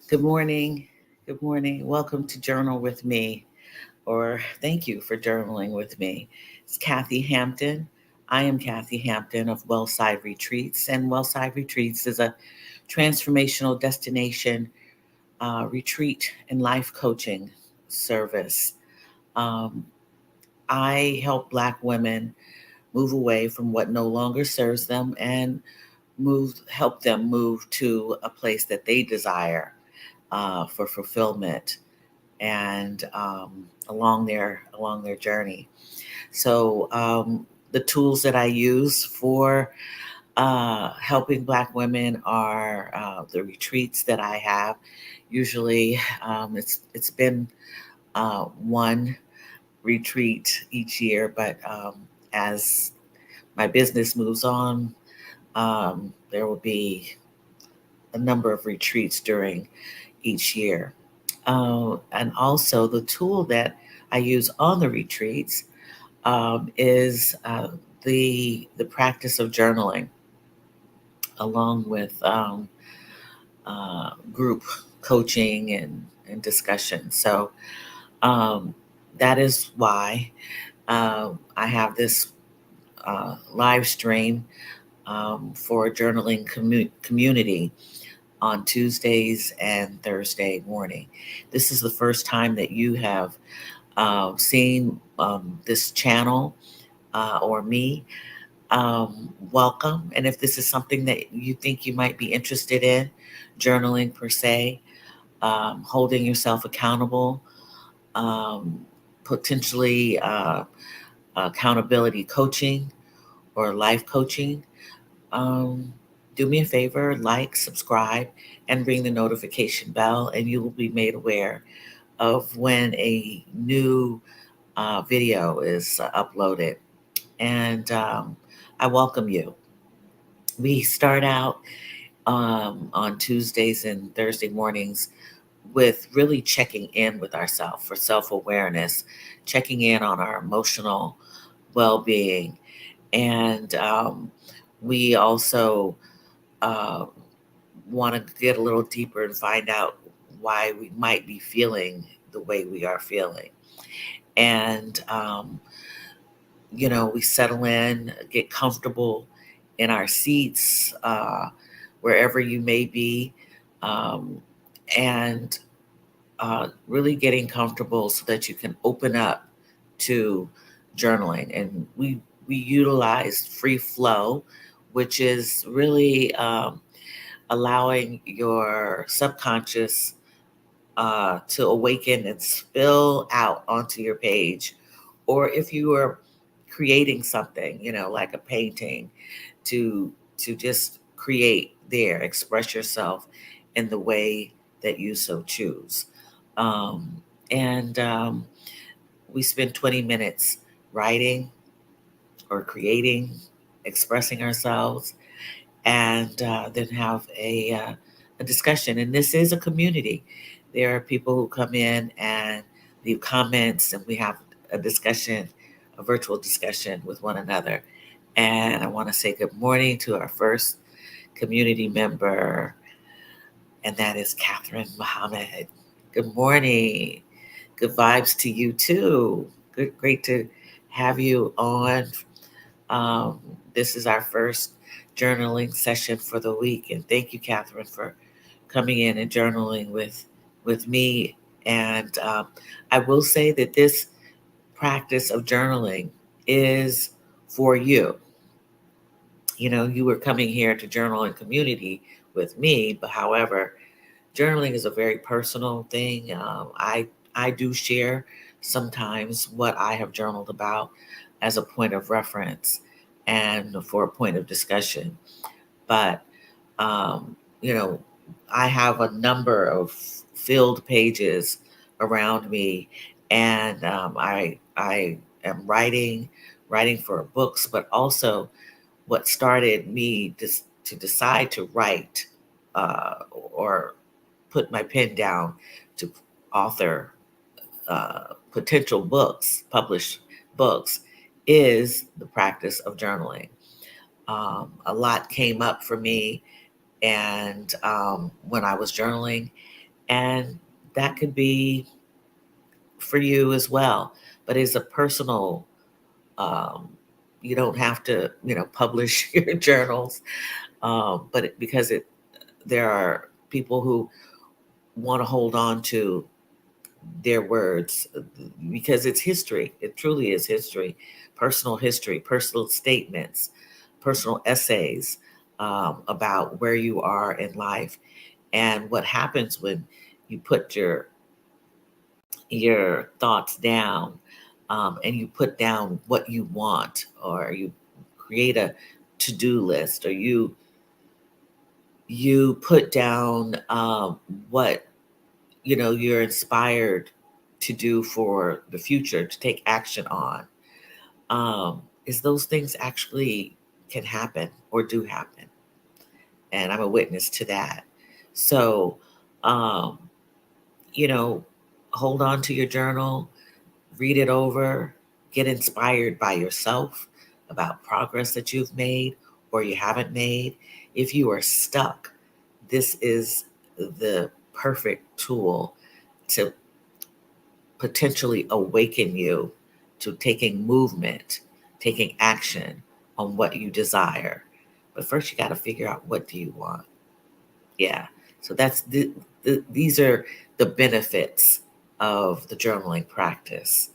Good morning. Good morning. Welcome to Journal with Me, or thank you for journaling with me. It's Kathy Hampton. I am Kathy Hampton of Wellside Retreats, and Wellside Retreats is a transformational destination retreat and life coaching service. Um, I help Black women move away from what no longer serves them and help them move to a place that they desire for fulfillment and along their journey. So the tools that I use for helping Black women are the retreats that I have. Usually, it's been one retreat each year, but as my business moves on, there will be a number of retreats during each year. And also, the tool that I use on the retreats is the practice of journaling, along with group coaching and discussion. So um, that is why I have this live stream for journaling community on Tuesdays and Thursday morning. This is the first time that you have seen this channel or me. Welcome. And if this is something that you think you might be interested in, journaling per se, holding yourself accountable, um, potentially accountability coaching or life coaching, um, do me a favor, like, subscribe, and ring the notification bell, and you will be made aware of when a new video is uploaded. And I welcome you. We start out on Tuesdays and Thursday mornings with really checking in with ourselves for self awareness, checking in on our emotional well being. And we also uh, want to get a little deeper and find out why we might be feeling the way we are feeling. And we settle in, get comfortable in our seats, wherever you may be, um, and really getting comfortable so that you can open up to journaling. And we utilize free flow, which is really allowing your subconscious to awaken and spill out onto your page. Or if you are creating something, like a painting, to just create there, express yourself in the way that you so choose. Um, and We spend 20 minutes writing or creating, expressing ourselves, and then have a discussion. And this is a community. There are people who come in and leave comments, and we have a discussion, a virtual discussion with one another. And I want to say good morning to our first community member, and that is Catherine Muhammad. Good morning. Good vibes to you too. Great to have you on. Um, this is our first journaling session for the week, and thank you, Catherine, for coming in and journaling with me. And I will say that this practice of journaling is for you. You were coming here to journal in community with me, but however, journaling is a very personal thing. I do share sometimes what I have journaled about as a point of reference and for a point of discussion. But um, you know, I have a number of filled pages around me, and I am writing for books, but also what started me to decide to write or put my pen down to author potential books, publish books, is the practice of journaling. A lot came up for me, and when I was journaling, And that could be for you as well, but it's a personal, um, you don't have to, publish your journals, because there are people who want to hold on to their words, because it's history. It truly is history, personal statements, personal essays, about where you are in life and what happens when you put your thoughts down, and you put down what you want, or you create a to-do list, or you put down, what you're inspired to do for the future, to take action on, is those things actually can happen or do happen. And I'm a witness to that. So, um, you know, hold on to your journal, read it over, get inspired by yourself about progress that you've made or you haven't made. If you are stuck, this is the perfect tool to potentially awaken you to taking movement, taking action on what you desire. But first, you got to figure out, what do you want? Yeah. So these are the benefits of the journaling practice.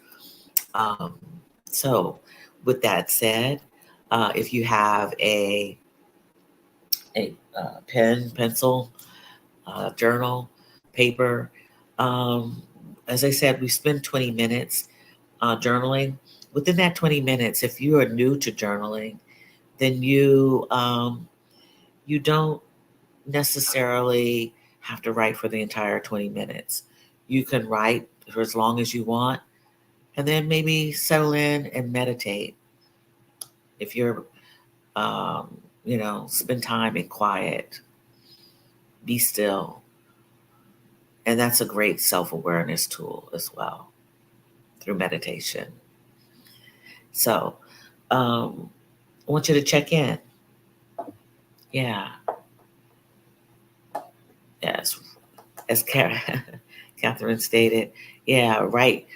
Um, so, with that said, if you have a pen, pencil, journal, paper, um, as I said, we spend 20 minutes journaling. Within that 20 minutes, if you are new to journaling, then you don't necessarily have to write for the entire 20 minutes. You can write for as long as you want, and then maybe settle in and meditate. If you're, spend time in quiet, be still. And that's a great self awareness tool as well through meditation. So, I want you to check in. Yeah. Yes. As Catherine stated, yeah, write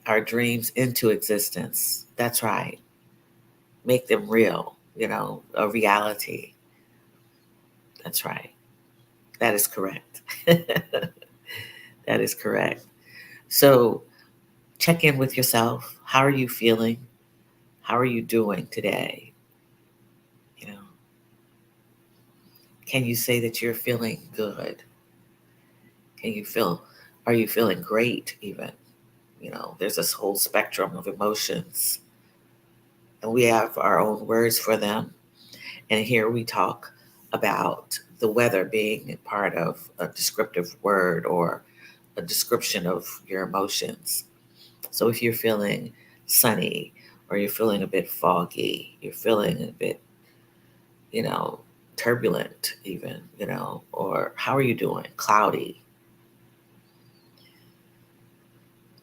our dreams into existence. That's right. Make them real, a reality. That's right. That is correct. That is correct. So check in with yourself. How are you feeling? How are you doing today? You know, can you say that you're feeling good? Are you feeling great even? There's this whole spectrum of emotions, and we have our own words for them. And here we talk about the weather being part of a descriptive word or a description of your emotions. So if you're feeling sunny, or you're feeling a bit foggy, you're feeling a bit, you know, turbulent even, or how are you doing? Cloudy.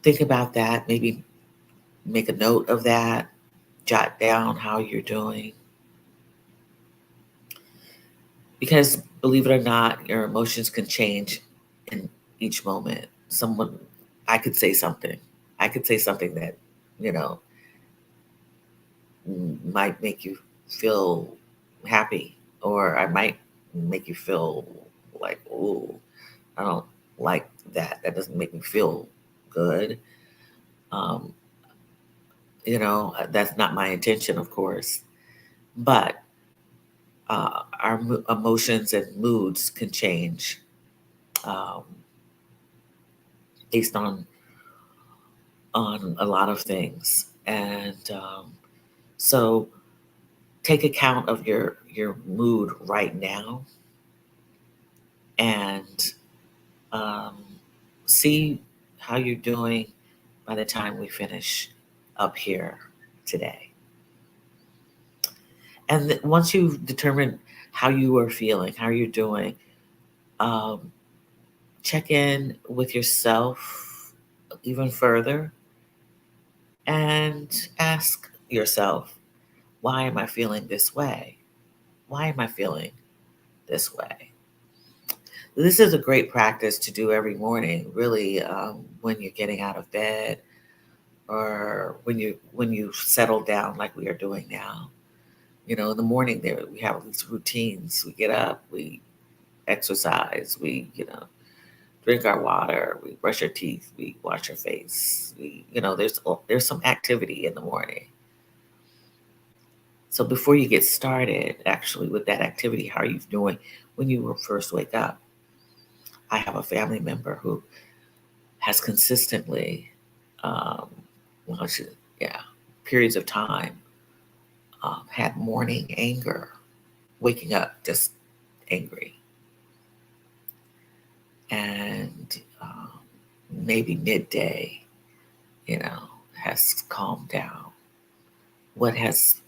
Think about that. Maybe make a note of that. Jot down how you're doing. Because believe it or not, your emotions can change in each moment. I could say something. I could say something that, you know, might make you feel happy, or I might make you feel like, oh, I don't like that. That doesn't make me feel good. Um, that's not my intention, of course. But our emotions and moods can change, um, based on a lot of things, and so take account of your mood right now, and um, see how you're doing by the time we finish up here today. And once you've determined how you are feeling, how you're doing, um, check in with yourself even further and ask yourself, why am I feeling this way? Why am I feeling this way? This is a great practice to do every morning, really, when you're getting out of bed or when you settle down like we are doing now. In the morning there we have these routines. We get up, we exercise, we, drink our water, we brush our teeth, we wash our face. There's some activity in the morning. So before you get started, actually, with that activity, how are you doing when you first wake up? I have a family member who has consistently, um, well, yeah, periods of time, had morning anger, waking up just angry, and maybe midday, has calmed down. What has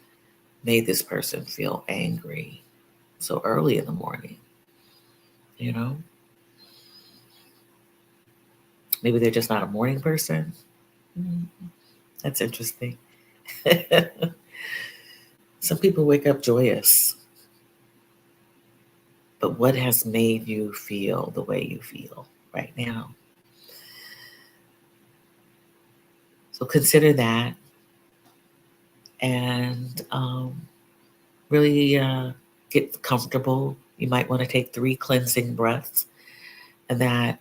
made this person feel angry so early in the morning? You know, maybe they're just not a morning person. Mm, That's interesting. Some people wake up joyous, but what has made you feel the way you feel right now? So consider that and really get comfortable. You might want to take 3 cleansing breaths, and that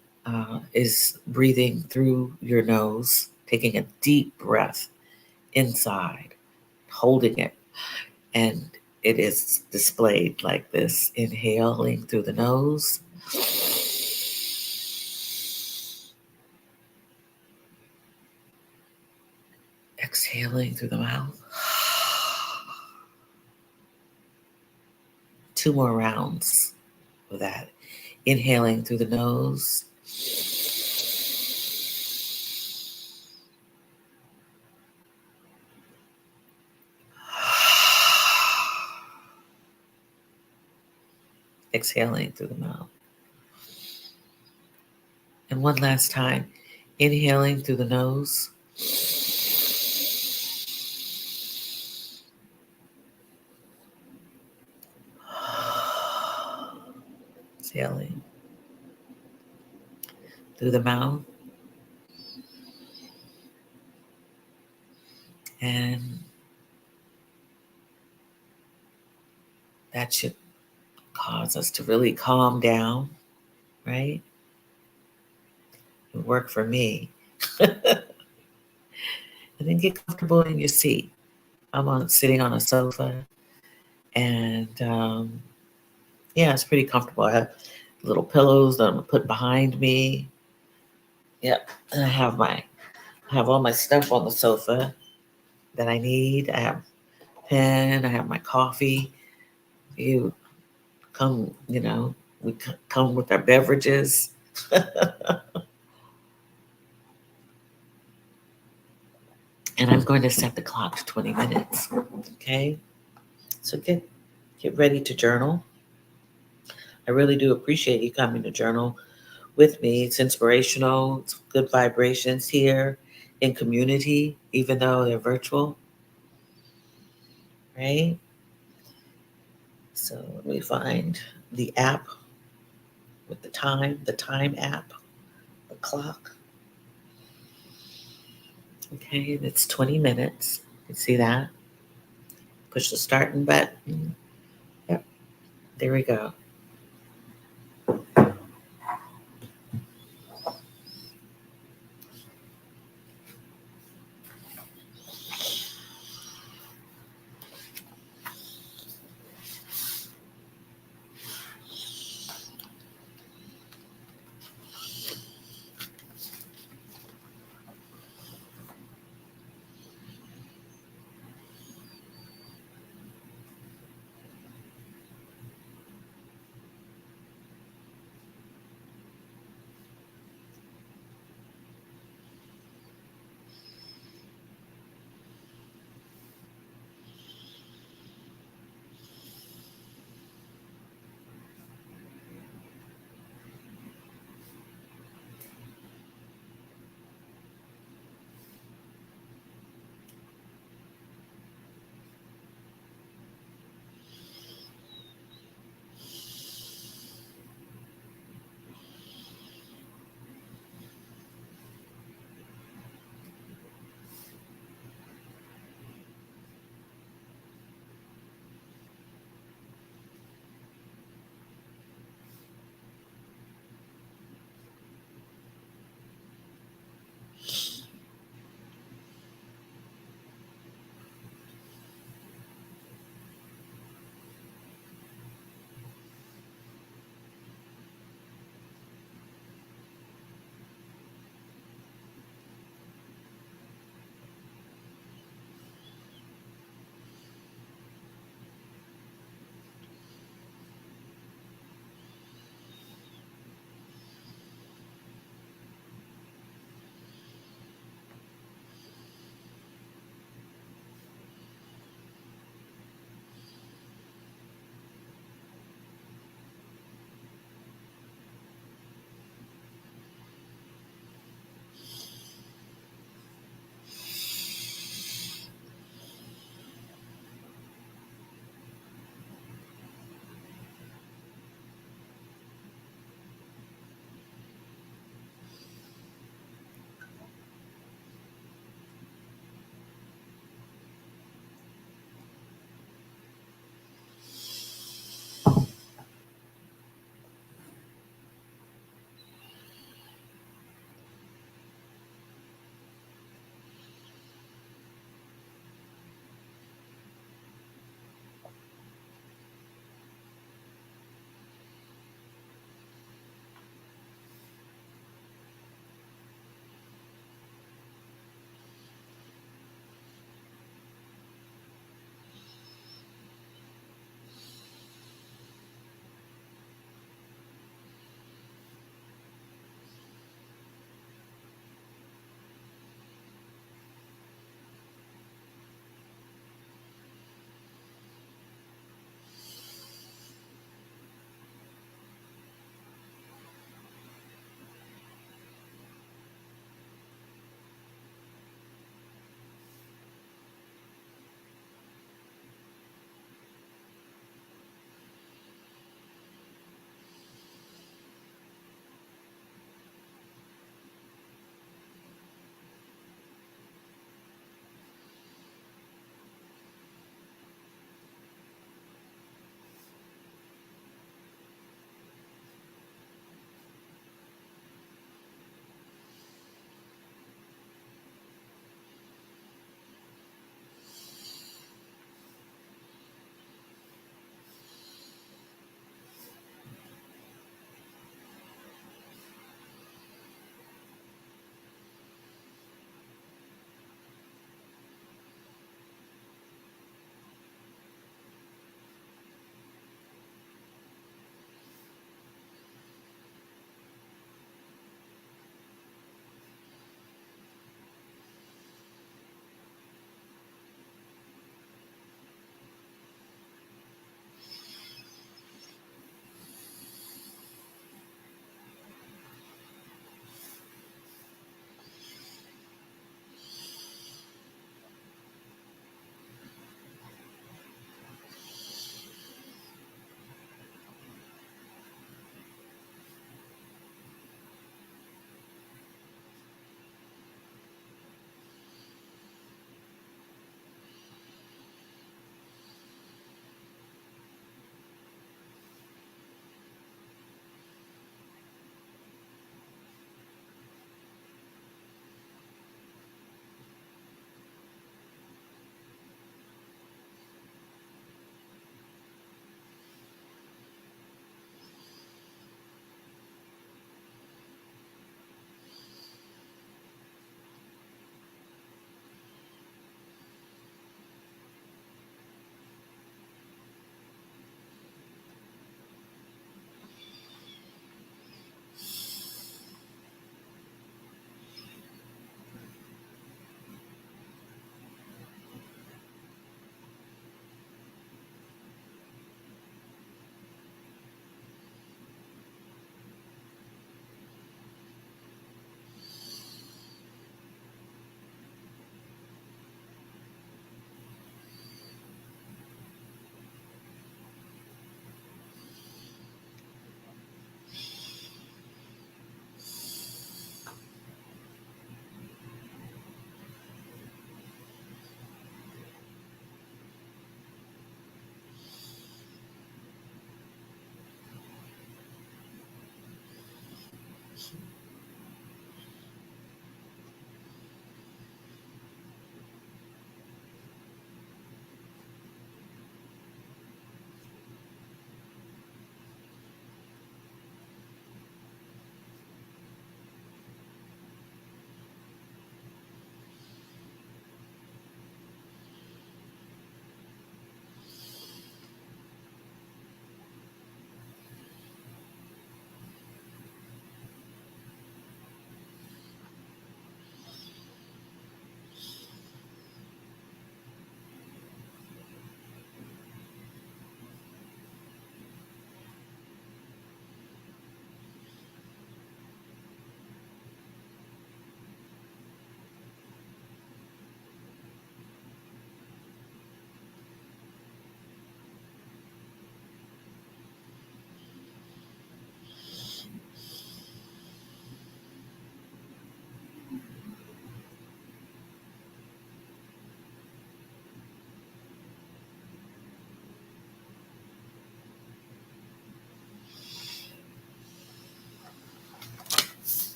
is breathing through your nose, taking a deep breath inside, holding it, and it is displayed like this: inhaling through the nose, exhaling through the mouth. 2 more rounds of that. Inhaling through the nose. Exhaling through the mouth. And one last time. Inhaling through the nose. Exhaling through the mouth. And that should cause us to really calm down, right? It worked for me. And then get comfortable in your seat. Sitting on a sofa, and yeah, it's pretty comfortable. I have little pillows that I'm gonna put behind me. Yep, and I have all my stuff on the sofa that I need. I have a pen. I have my coffee. You come, we come with our beverages. And I'm going to set the clock to 20 minutes. Okay, so get ready to journal. I really do appreciate you coming to journal with me. It's inspirational. It's good vibrations here in community, even though they're virtual, right? So let me find the app with the time app, the clock. Okay, it's 20 minutes. You see that? Push the starting button. Yep, there we go.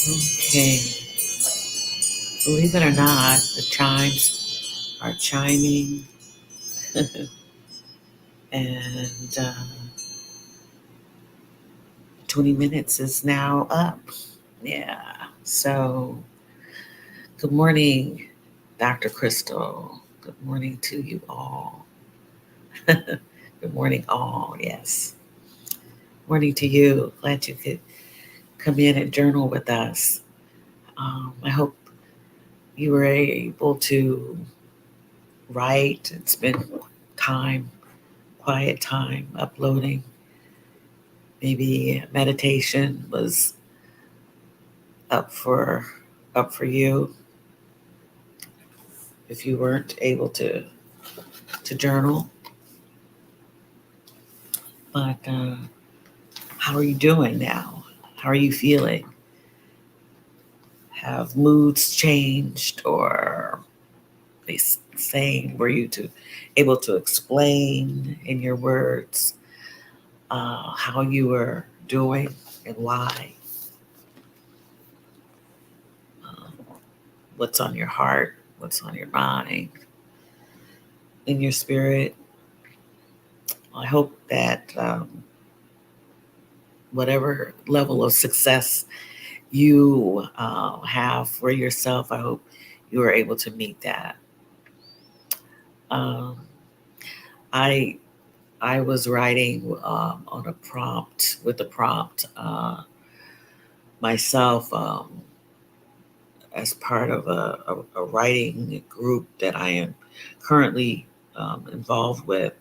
Okay. Believe it or not, the chimes are chiming, and 20 minutes is now up. Yeah. So, good morning, Dr. Crystal. Good morning to you all. Good morning, all. Yes. Morning to you. Glad you could come in and journal with us. I hope you were able to write and spend time, quiet time, uploading. Maybe meditation was up for you if you weren't able to journal. But how are you doing now? How are you feeling? Have moods changed, or they saying were you to able to explain in your words how you were doing and why? Um, what's on your heart? What's on your mind? In your spirit? I hope that whatever level of success you have for yourself, I hope you are able to meet that. Um, I I was writing on a prompt with a prompt myself as part of a writing group that I am currently involved with.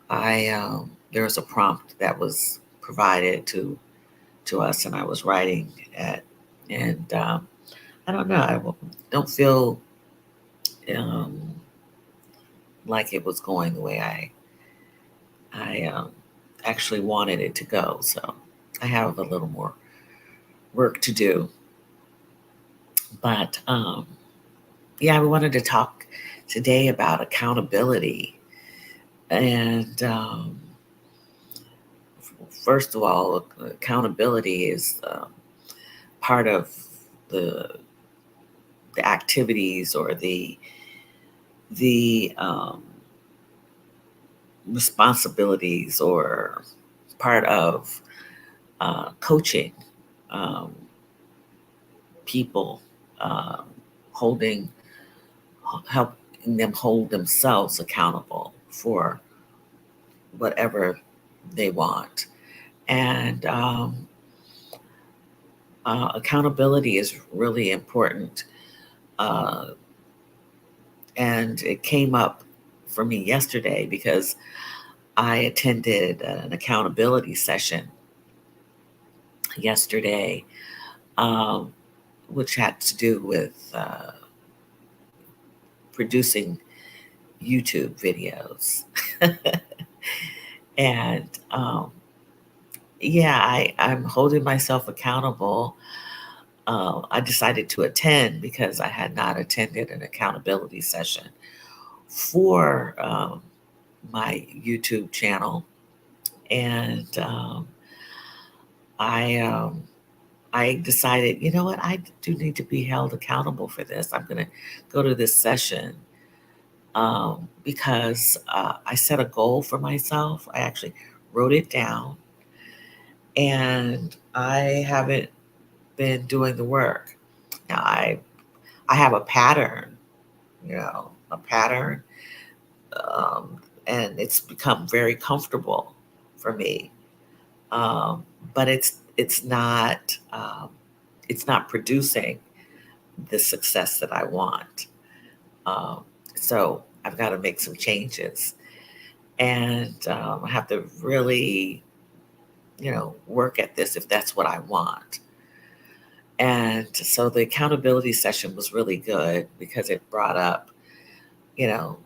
I There was a prompt that was provided to us, and I was writing at, and I don't know, don't feel um, like it was going the way I actually wanted it to go. So I have a little more work to do. But yeah, we wanted to talk today about accountability. And first of all, accountability is part of the the activities or the responsibilities or part of coaching um, people, um, holding helping them hold themselves accountable for whatever they want. And accountability is really important. Uh, and it came up for me yesterday because I attended an accountability session yesterday, um, which had to do with producing YouTube videos. And yeah, I'm holding myself accountable. I decided to attend because I had not attended an accountability session for my YouTube channel, and I I decided, you know what, I do need to be held accountable for this. I'm going to go to this session because I set a goal for myself. I actually wrote it down, and I haven't been doing the work. Now I have a pattern, a pattern, um, and it's become very comfortable for me. Um, but it's not producing the success that I want. Um, so I've got to make some changes, and I have to really, work at this if that's what I want. And so the accountability session was really good because it brought up, you know,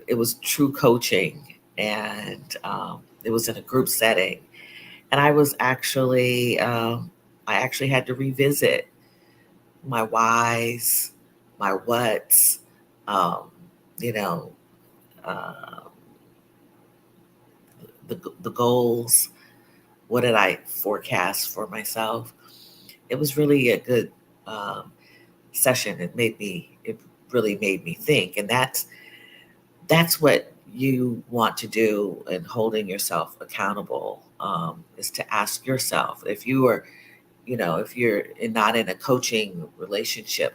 it was true coaching, and it was in a group setting. And I actually had to revisit my whys, my whats, um, you know, uh, the goals. What did I forecast for myself? it was really a good um, session. It really made me think, and that's what you want to do in holding yourself accountable, is to ask yourself if you are, if you're not in a coaching relationship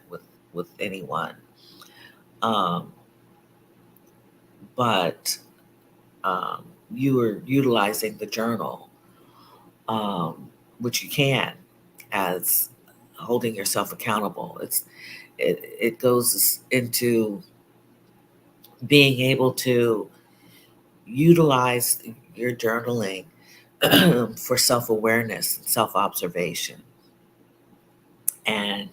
with anyone, um, but you are utilizing the journal, which you can, as holding yourself accountable. It goes into being able to utilize your journaling for self-awareness and self-observation, and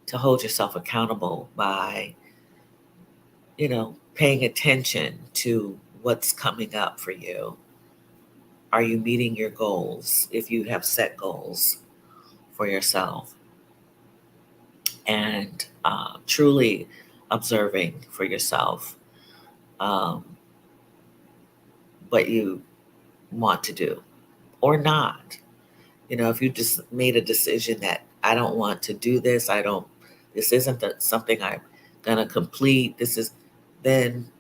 to hold yourself accountable by, paying attention to what's coming up for you. Are you meeting your goals if you have set goals for yourself? And truly observing for yourself um, what you want to do or not. If you just made a decision that I don't want to do this, this isn't something I'm going to complete, then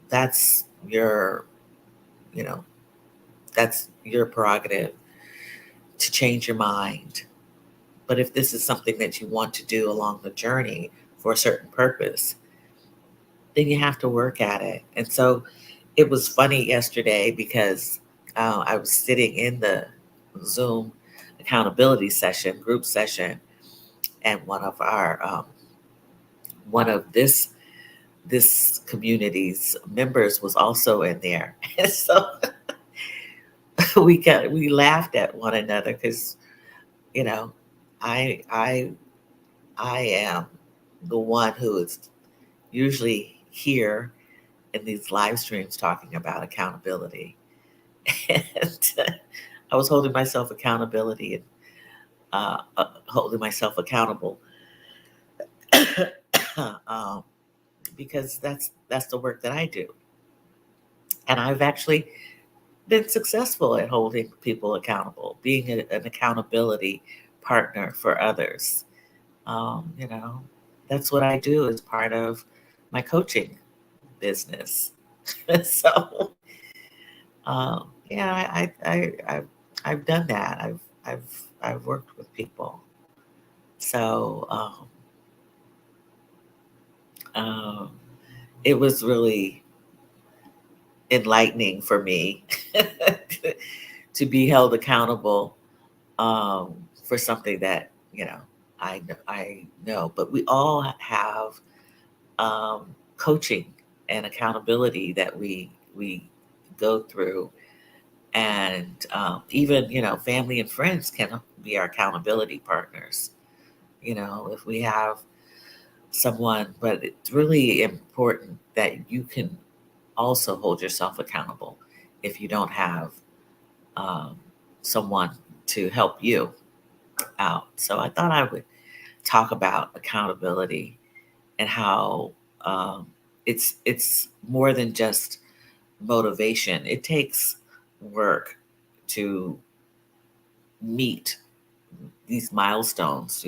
you know, that's your prerogative to change your mind. But if this is something that you want to do along the journey for a certain purpose, then you have to work at it. And so it was funny yesterday because I was sitting in the Zoom accountability session, group session, and one of this community's members was also in there, and so we laughed at one another because you know I I I am the one who is usually here in these live streams talking about accountability, and I was holding myself accountability and holding myself accountable um, because that's the work that I do, and I've actually been successful at holding people accountable, being an accountability partner for others. You know, that's what I do as part of my coaching business. So, yeah, I've done that. I've worked with people. So, um, it was really enlightening for me to be held accountable for something that I know. But we all have coaching and accountability that we go through, and even family and friends can be our accountability partners. If we have someone, but it's really important that you can also hold yourself accountable if you don't have um, someone to help you out. So I thought I would talk about accountability and how it's more than just motivation. It takes work to meet these milestones,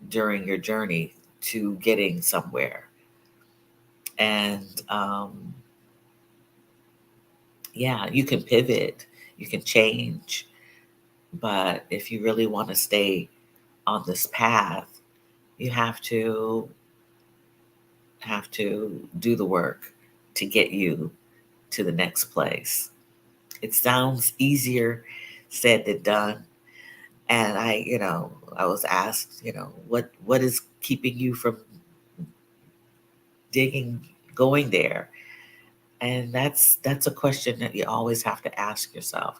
during your journey to getting somewhere. And yeah, you can pivot, you can change, but if you really want to stay on this path, you have to do the work to get you to the next place. It sounds easier said than done. And I was asked, what is keeping you from digging, going there? And that's a question that you always have to ask yourself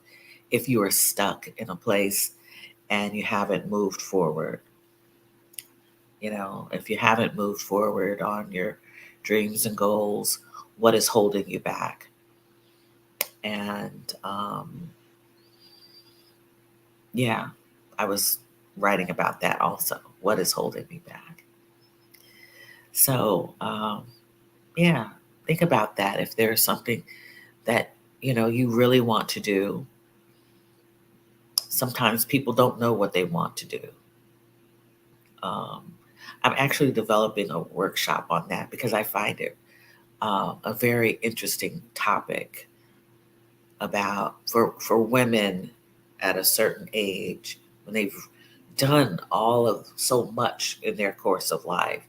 if you are stuck in a place and you haven't moved forward. If you haven't moved forward on your dreams and goals, what is holding you back? And yeah, I was writing about that also. What is holding me back? So yeah, think about that. If there's something that you really want to do, sometimes people don't know what they want to do. Um, I'm actually developing a workshop on that because I find it a very interesting topic about for women at a certain age when they've done all of so much in their course of life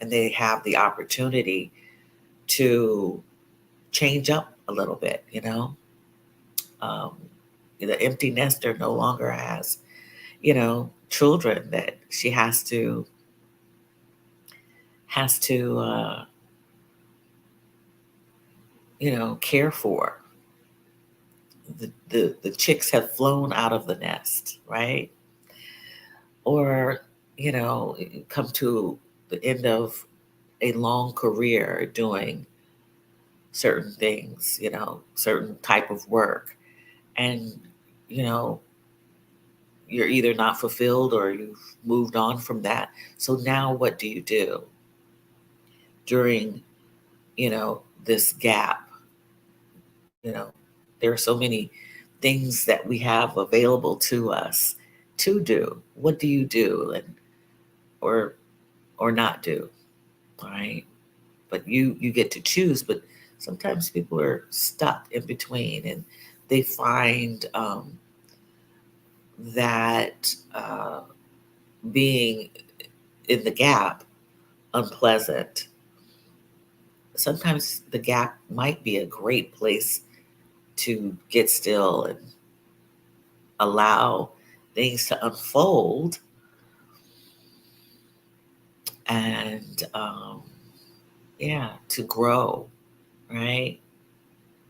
and they have the opportunity to change up a little bit, um, the empty nester no longer has, children that she has to care for. The chicks have flown out of the nest, right? Or, come to the end of a long career doing certain things, certain type of work. And, you know, you're either not fulfilled or you've moved on from that. So now what do you do during, this gap? You know, there are so many things that we have available to us to do. What do you do and or or not do, right? But you get to choose, but sometimes people are stuck in between and they find that being in the gap unpleasant. Sometimes the gap might be a great place to get still and allow things to unfold and yeah, to grow, right?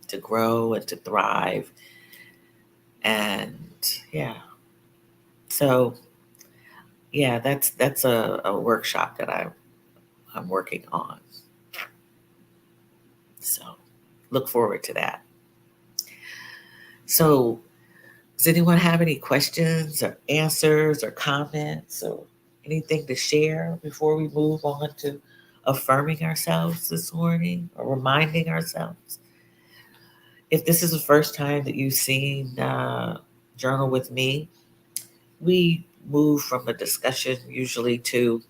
To grow and to thrive. And yeah, so yeah, that's a workshop that I'm working on. So look forward to that. So does anyone have any questions or answers or comments or anything to share before we move on to affirming ourselves this morning or reminding ourselves? If this is the first time that you've seen Journal with Me, we move from a discussion usually to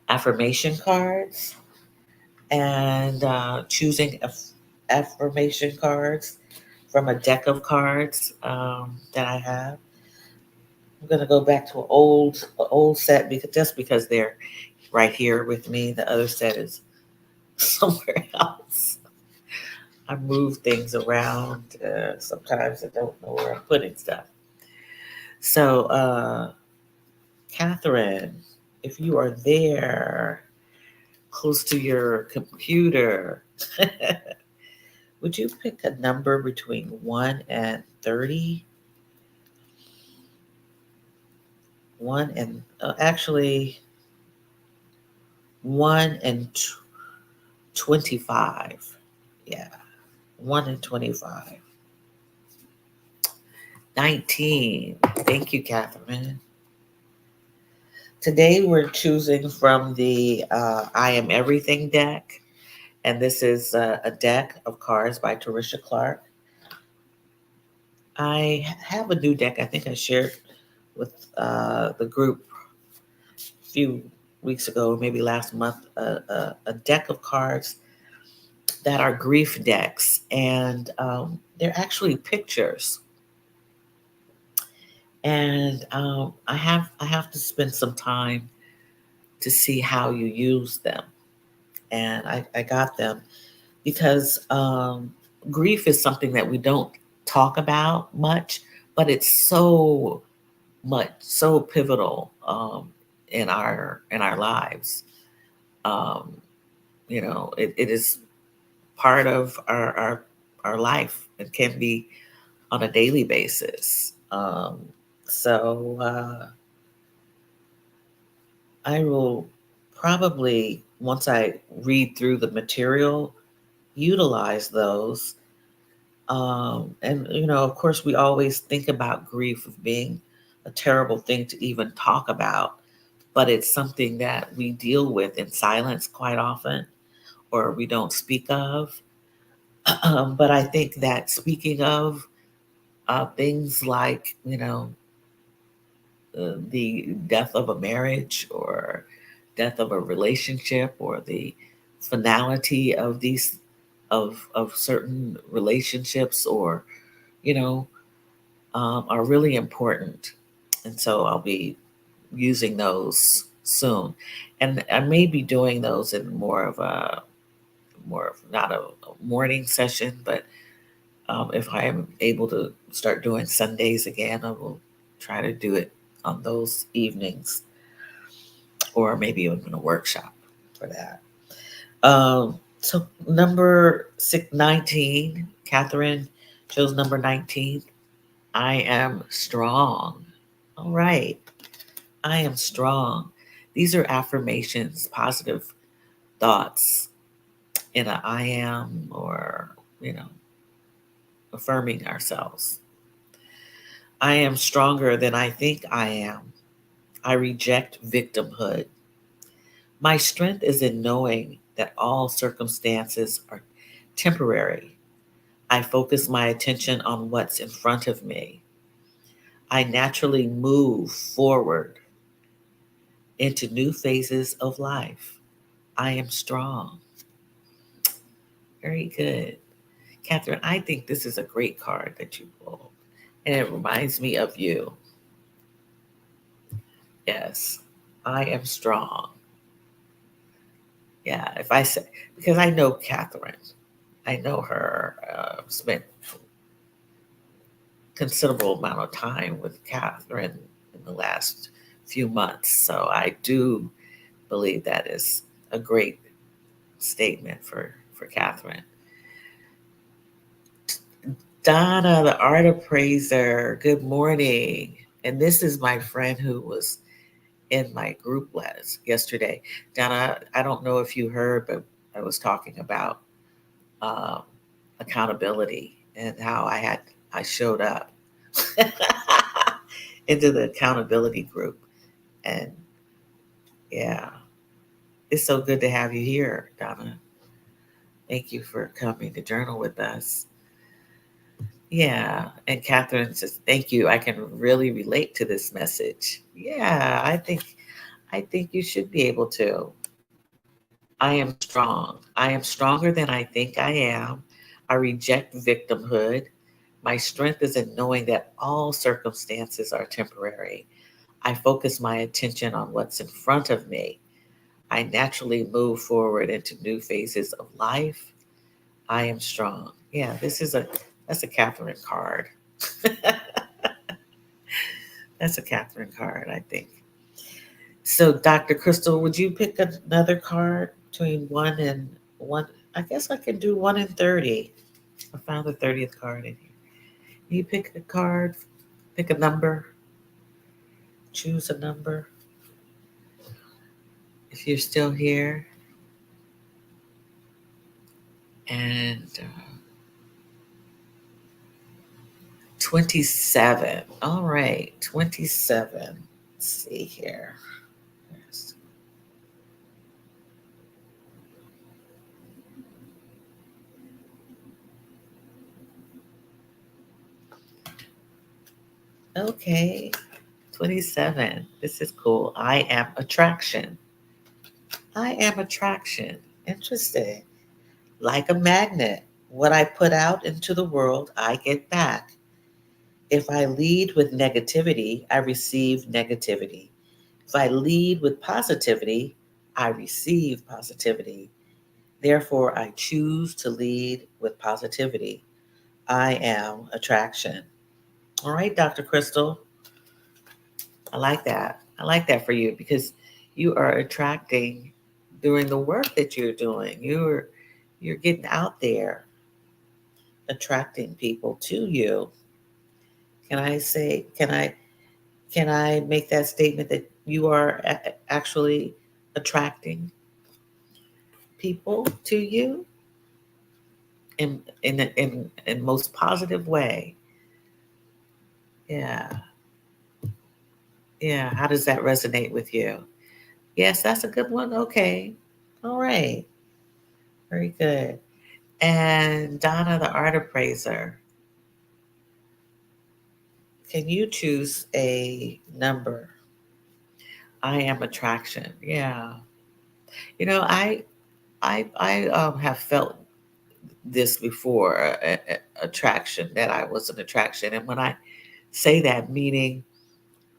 affirmation cards and choosing affirmation cards from a deck of cards that I have. I'm gonna go back to an old set because just because they're right here with me. The other set is somewhere else. I move things around. Sometimes I don't know where I'm putting stuff. So, Catherine, if you are there close to your computer, would you pick a number between 1 and 30? 1 and actually 1 and 25. Yeah, 1 and 25. 19. Thank you, Catherine. Today we're choosing from the I Am Everything deck, and this is a deck of cards by Terisha Clark. I have a new deck I think I shared with the group a few weeks ago, maybe last month, a deck of cards that are grief decks, and they're actually pictures. And I have to spend some time to see how you use them. And I got them because grief is something that we don't talk about much, but it's so pivotal in our lives. Um, it is part of our life. It can be on a daily basis. So I will probably, once I read through the material, utilize those. And, of course, we always think about grief of being a terrible thing to even talk about, but it's something that we deal with in silence quite often, or we don't speak of. But I think that speaking of things like, the death of a marriage or death of a relationship or the finality of these of certain relationships or you know are really important. And so I'll be using those soon. And I may be doing those in more of not a morning session, but if I am able to start doing Sundays again, I will try to do it on those evenings or maybe even a workshop for that. So number 19, Catherine chose number 19. I am strong. All right. I am strong. These are affirmations, positive thoughts in a I am or, affirming ourselves. I am stronger than I think I am. I reject victimhood. My strength is in knowing that all circumstances are temporary. I focus my attention on what's in front of me. I naturally move forward into new phases of life. I am strong. Very good. Catherine, I think this is a great card that you pulled. And it reminds me of you. Yes, I am strong. Yeah, if I say, because I know Catherine, I know her, spent considerable amount of time with Catherine in the last few months. So I do believe that is a great statement for Catherine. Donna, the art appraiser, good morning. And this is my friend who was in my group yesterday. Donna, I don't know if you heard, but I was talking about um, accountability and how I showed up into the accountability group. And yeah, it's so good to have you here, Donna. Thank you for coming to journal with us. Yeah, and Catherine says, "Thank you. I can really relate to this message." Yeah, I think you should be able to. I am strong. I am stronger than I think I am. I reject victimhood. My strength is in knowing that all circumstances are temporary. I focus my attention on what's in front of me. I naturally move forward into new phases of life. I am strong. Yeah, that's a Catherine card. That's a Catherine card, I think. So, Dr. Crystal, would you pick another card between 1 and 1? I guess I can do 1 and 30. I found the 30th card in here. You pick a card, pick a number, choose a number. If you're still here, and 27. All right, 27. Let's see here. Yes. Okay, 27. This is cool. I am attraction. I am attraction. Interesting. Like a magnet, what I put out into the world, I get back. If I lead with negativity, I receive negativity. If I lead with positivity, I receive positivity. Therefore, I choose to lead with positivity. I am attraction. All right, Dr. Crystal, I like that. I like that for you because you are attracting doing the work that you're doing. You're getting out there, attracting people to you. Can I make that statement that you are actually attracting people to you in most positive way? Yeah. Yeah. How does that resonate with you? Yes, that's a good one. Okay. All right. Very good. And Donna, the art appraiser, Can you choose a number? I am attraction. Yeah. You know, I have felt this before, attraction, that I was an attraction. And when I say that, meaning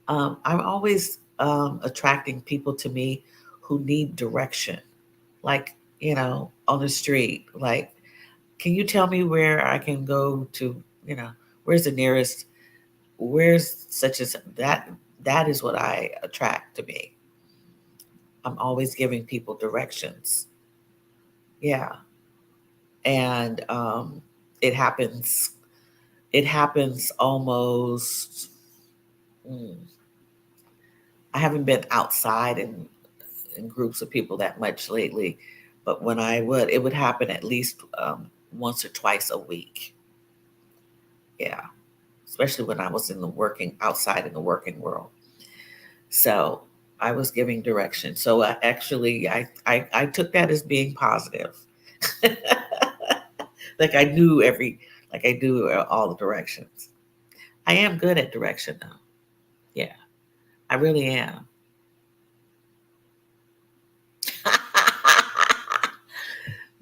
I'm always attracting people to me who need direction. Like, on the street, like, can you tell me where I can go to, where's the nearest, where's such as that? That is what I attract to me. I'm always giving people directions. Yeah. And it happens, it happens almost, mm, I haven't been outside in groups of people that much lately, but when I would, it would happen at least once or twice a week. Yeah, especially when I was in the working outside in the working world. So I was giving direction. So I took that as being positive. Like I knew like I knew all the directions. I am good at direction though. Yeah, I really am.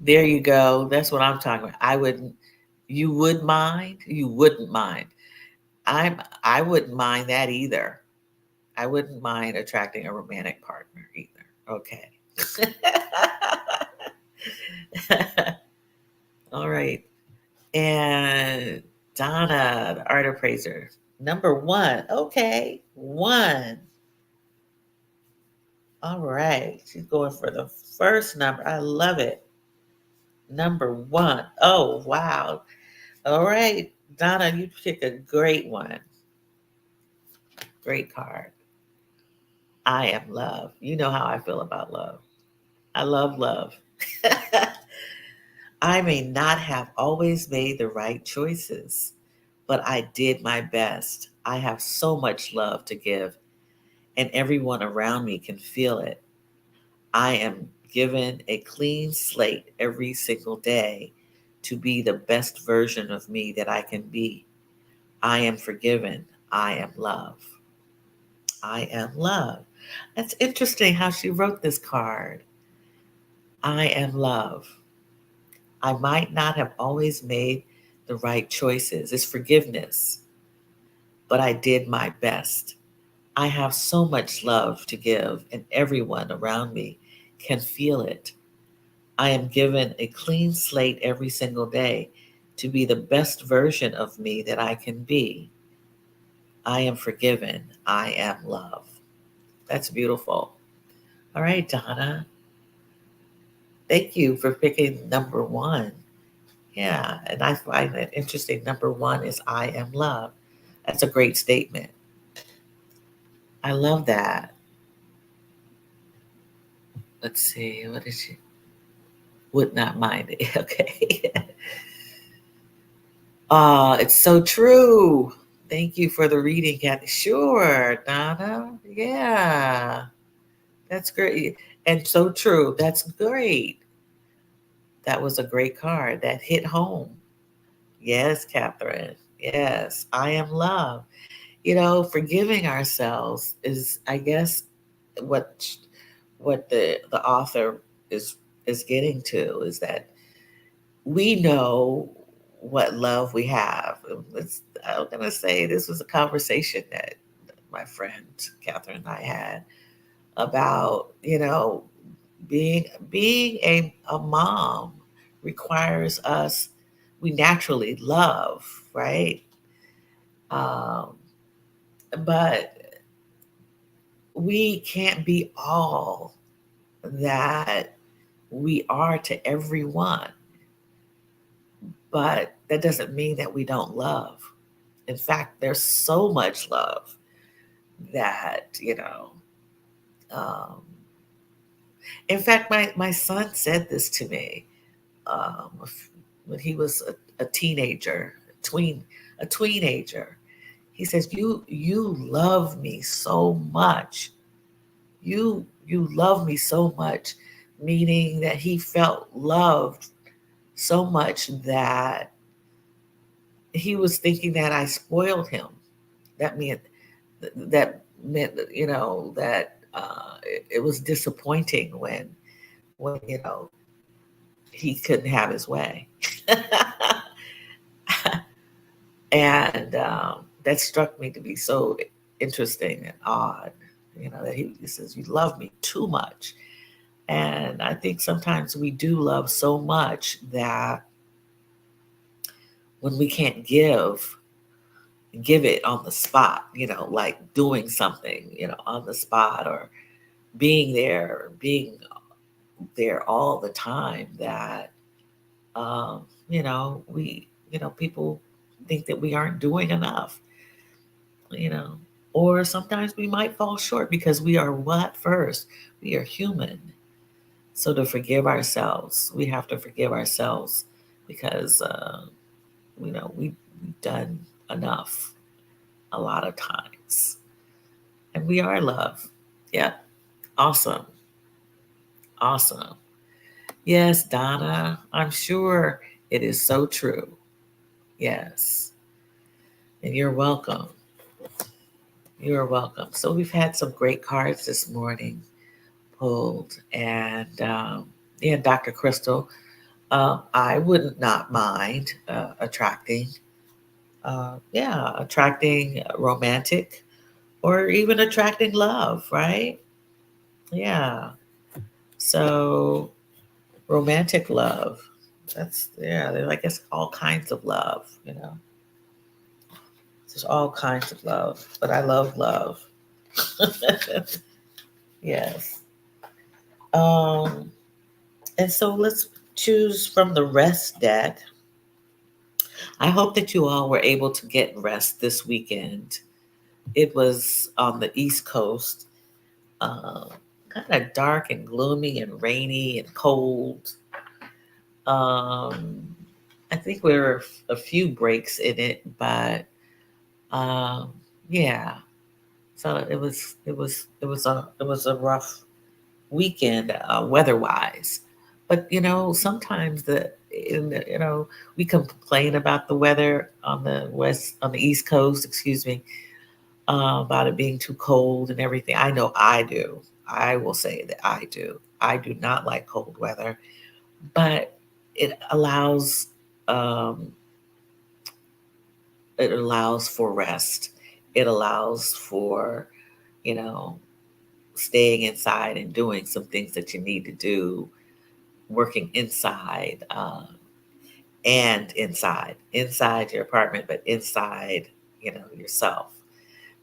There you go. That's what I'm talking about. I wouldn't. You would mind? You wouldn't mind. I wouldn't mind that either. I wouldn't mind attracting a romantic partner either. Okay. All right. And Donna, the art appraiser. Number one. Okay. One. All right. She's going for the first number. I love it. Number one. Oh, wow. All right. Donna, you pick a great one. Great card. I am love. You know how I feel about love. I love love. I may not have always made the right choices, but I did my best. I have so much love to give, and everyone around me can feel it. I am given a clean slate every single day to be the best version of me that I can be. I am forgiven. I am love. I am love. That's interesting how she wrote this card. I am love. I might not have always made the right choices. It's forgiveness, but I did my best. I have so much love to give, and everyone around me can feel it. I am given a clean slate every single day to be the best version of me that I can be. I am forgiven. I am love. That's beautiful. All right, Donna. Thank you for picking number one. Yeah, and I find that interesting. Number one is I am love. That's a great statement. I love that. Let's see, what is she? Would not mind it. Okay. It's so true. Thank you for the reading, Kathy. Sure, Donna. Yeah, that's great. And so true. That's great. That was a great card. That hit home. Yes, Catherine. Yes, I am love. Forgiving ourselves is, I guess, what the author is is getting to is that we know what love we have. I'm gonna say this was a conversation that my friend Catherine and I had about, being a mom requires us, we naturally love, right? Um, but we can't be all that we are to everyone. But that doesn't mean that we don't love. In fact, there's so much love that, um, in fact, my son said this to me when he was a teenager, a tweenager. He says, "You love me so much. You love me so much," meaning that he felt loved so much that he was thinking that I spoiled him, that meant that meant that it was disappointing when he couldn't have his way. And that struck me to be so interesting and odd, that he says, "You love me too much." And I think sometimes we do love so much that when we can't give it on the spot, like doing something, on the spot, or being there all the time, that, people think that we aren't doing enough, you know, or sometimes we might fall short because we are what first? We are human. So to forgive ourselves, we have to forgive ourselves because, we've done enough a lot of times. And we are love. Yeah. Awesome. Awesome. Yes, Donna, I'm sure it is so true. Yes. And you're welcome. You're welcome. So we've had some great cards this morning pulled. And yeah, Dr. Crystal, I would not mind attracting romantic or even attracting love, right? Yeah. So romantic love. There's, I guess, all kinds of love. There's all kinds of love, but I love love. Yes. Um, and so let's choose from the rest deck. I hope that you all were able to get rest this weekend. It was on the East Coast, uh, kind of dark and gloomy and rainy and cold. Um, I think there were a few breaks in it, but um, yeah. So it was a rough weekend, weather-wise. But sometimes we complain about the weather on the East Coast, excuse me, about it being too cold and everything. I know I do. I will say that I do. I do not like cold weather, but it allows um, it allows for rest. It allows for you know staying inside and doing some things that you need to do, working inside, and inside your apartment, but inside, yourself.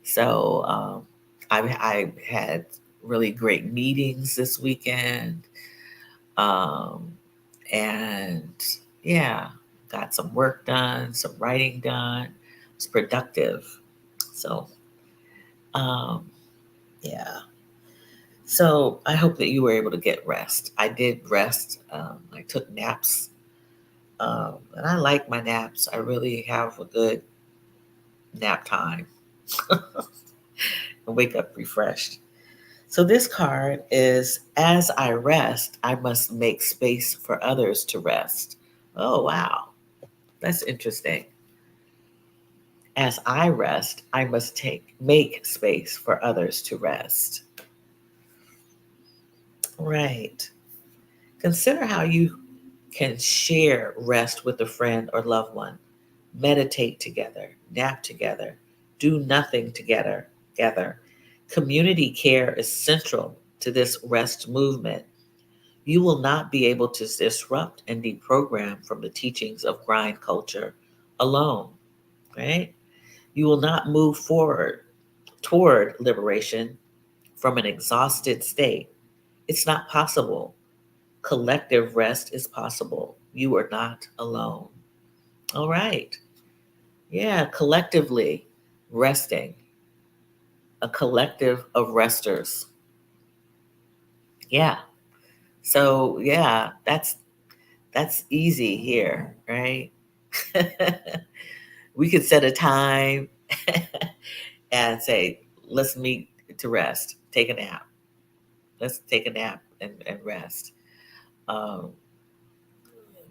So I had really great meetings this weekend, um, and yeah, got some work done, some writing done. It's productive. So um, yeah. So I hope that you were able to get rest. I did rest. I took naps, and I like my naps. I really have a good nap time. I wake up refreshed. So this card is, as I rest, I must make space for others to rest. Oh, wow. That's interesting. As I rest, I must make space for others to rest. Right. Consider how you can share rest with a friend or loved one. Meditate together, nap together, do nothing together. Community care is central to this rest movement. You will not be able to disrupt and deprogram from the teachings of grind culture alone, right? You will not move forward toward liberation from an exhausted state. It's not possible. Collective rest is possible. You are not alone. All right. Yeah, collectively resting, a collective of resters. Yeah. So yeah, that's easy here, right? We could set a time and say, let's meet to rest, take a nap. Let's take a nap and rest. Um,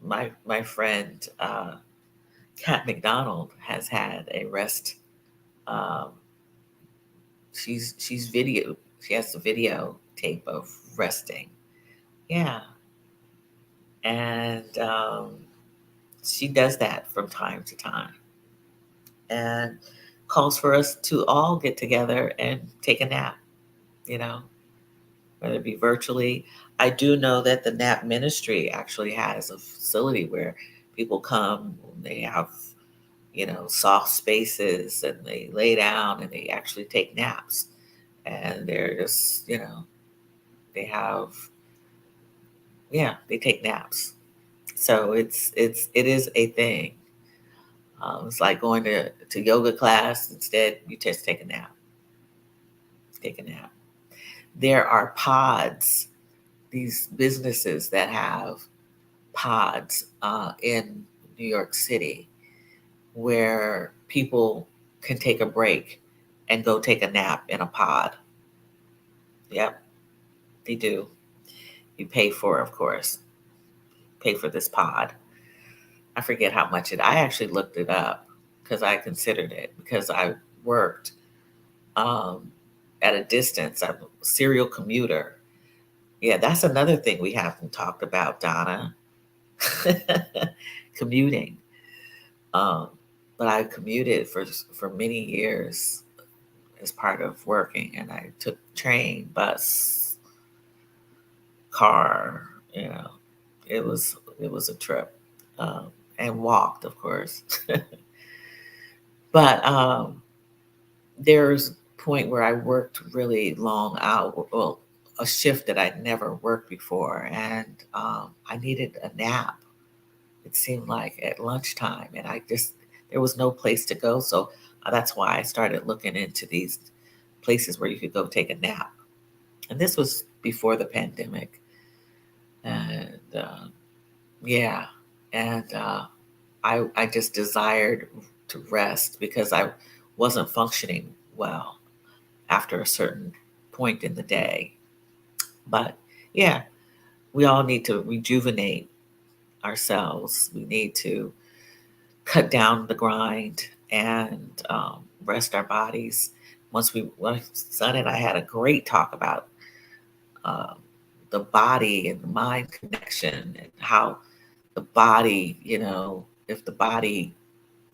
my friend Kat McDonald has had a rest Um, she's video. She has a video tape of resting. Yeah, and she does that from time to time, and calls for us to all get together and take a nap. You know, whether it be virtually. I do know that the NAP ministry actually has a facility where people come. They have soft spaces, and they lay down and they actually take naps, and they're just they have they take naps. So it is a thing. It's like going to yoga class. Instead, you just take a nap. Take a nap. There are pods, these businesses that have pods in New York City where people can take a break and go take a nap in a pod. Yep, they do. You pay for, of course, pay for this pod. I forget how much I actually looked it up because I considered it because I worked um, at a distance. I'm a serial commuter. Yeah, that's another thing we haven't talked about, Donna. Commuting. Um, but I commuted for many years as part of working, and I took train, bus, car. It was a trip, and walked, of course. But there's a point where I worked really long out, well, a shift that I'd never worked before, and I needed a nap. It seemed like at lunchtime, and there was no place to go. So that's why I started looking into these places where you could go take a nap. And this was before the pandemic. And yeah, and I just desired to rest because I wasn't functioning well after a certain point in the day. But yeah, we all need to rejuvenate ourselves. We need to cut down the grind and rest our bodies. My son and I had a great talk about um, the body and the mind connection, and how the body, if the body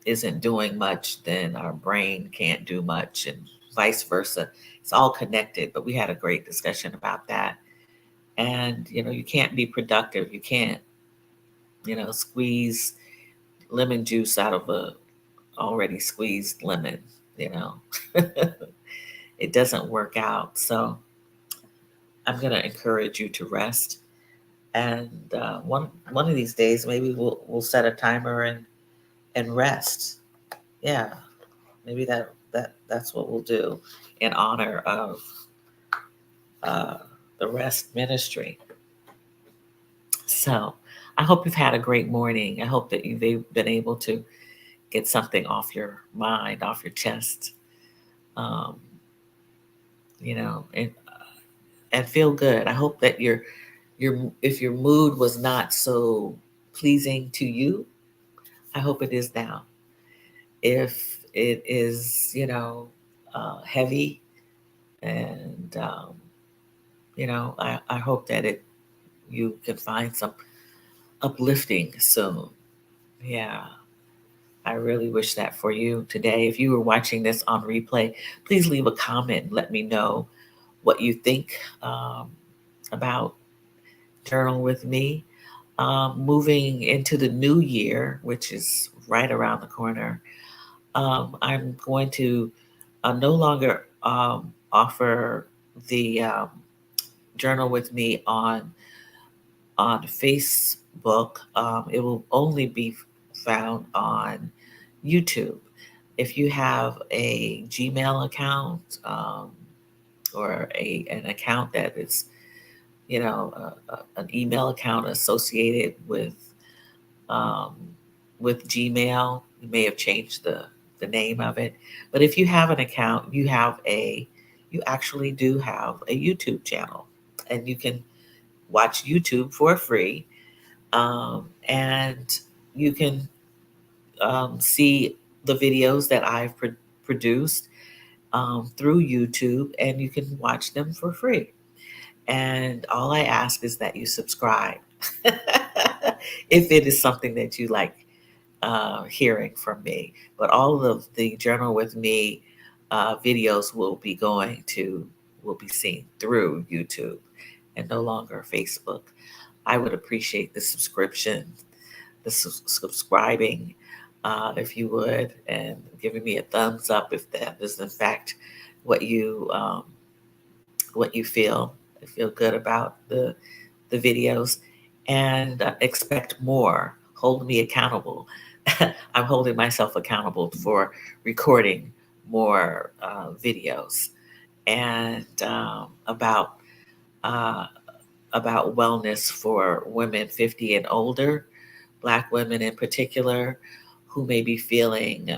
isn't doing much, then our brain can't do much, and vice versa. It's all connected, but we had a great discussion about that. And, you can't be productive. You can't, squeeze lemon juice out of a already squeezed lemon, you know. It doesn't work out. So I'm going to encourage you to rest. And one of these days, maybe we'll set a timer and rest. Yeah, maybe that's what we'll do in honor of uh, the rest ministry. So I hope you've had a great morning. I hope that you've been able to get something off your mind, off your chest, um, and feel good. I hope that if your mood was not so pleasing to you, I hope it is now. If it is, heavy, and I hope that you can find some uplifting soon. Yeah, I really wish that for you today. If you were watching this on replay, please leave a comment. Let me know what you think about Journal with Me. Moving into the new year, which is right around the corner, I'm going to no longer offer the Journal with Me on Facebook. It will only be found on YouTube. If you have a Gmail account, or an account that is, an email account associated um, with Gmail, you may have changed the name of it. But if you have an account, you actually do have a YouTube channel, and you can watch YouTube for free, and you can see the videos that I've produced through YouTube, and you can watch them for free. And all I ask is that you subscribe if it is something that you like hearing from me. But all of the Journal with Me videos will be seen through YouTube and no longer Facebook. I would appreciate the subscription, the subscribing, if you would, and giving me a thumbs up if that is in fact what you feel. I feel good about the videos, and expect more. Hold me accountable. I'm holding myself accountable for recording more videos and uh, about wellness for women 50 and older, Black women in particular, who may be feeling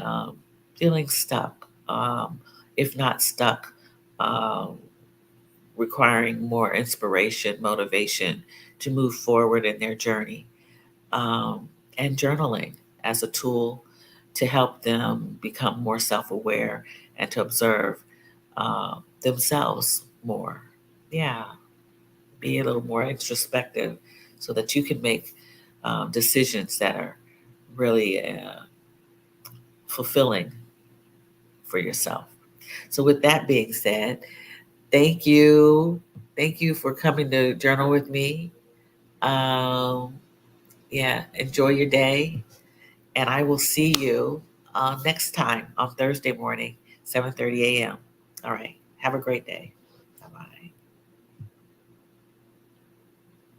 stuck, if not stuck, um, requiring more inspiration, motivation to move forward in their journey, and journaling as a tool to help them become more self-aware and to observe themselves more. Yeah, be a little more introspective so that you can make decisions that are really fulfilling for yourself. So, with that being said, thank you. Thank you for coming to journal with me. Um, yeah, enjoy your day. And I will see you next time on Thursday morning, 7:30 a.m. All right. Have a great day.